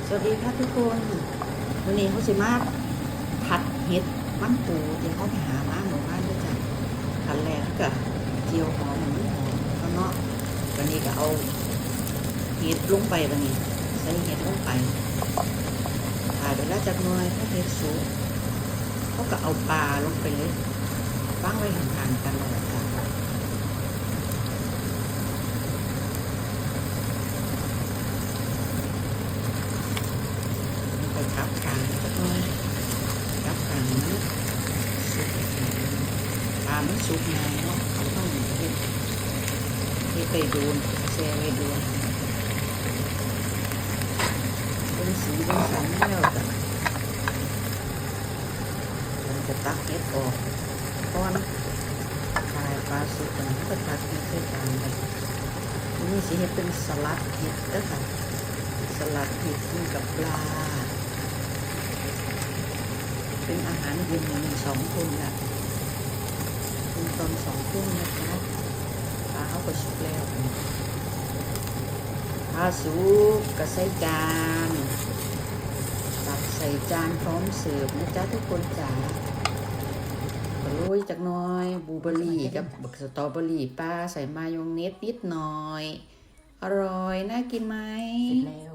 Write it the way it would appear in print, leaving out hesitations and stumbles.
สวัสดีค่ะทุกคนวันนี้เขาสิมาผัดเห็ดมันปูเดี๋ยวเขาไปหามาหมู่บ้านด้วยจ้ะอันแรกก็เจียวหอมหมูหอมข้างนอกวันนี้ก็เอาเห็ดลงไปวันนี้ใส่เห็ดลงไปถ่ายไปแล้วจากหน่อยถ้าเห็ดสุกเขาก็เอาปลาลงไปเลยตั้งไว้ห่างๆกันเลยจ้ะไปทับกลางสักหน่อยทับกลางนะสุกปลาไม่สุกไงเนาะเขาต้องเห็ดไปโดนแช่ไปโดนเป็นสีเป็นสันแล้วจ้ะเราจะตักเห็ดออกก้อนทายปลาสุกกันก็ตักเห็ดใส่จานไปนี่สิเห็ดเป็นสลัดเห็ดเด้อค่ะสลัดเห็ดกินกับปลาเป็นอาหารเย็นหนึ่ง2 คนน่ะเป็นตอน2 ทุ่มนะคะปลาเขาก็สุกแล้วปลาสุกก็ใส่จานตักใส่จานพร้อมเสิร์ฟนะจ๊ะทุกคนจ๋าโรยจากน้อยบลูเบอร์รี่กับสตรอเบอร์รี่ป้าใส่มายองเนสนิดหน่อยอร่อยน่ากินไหม เสร็จแล้ว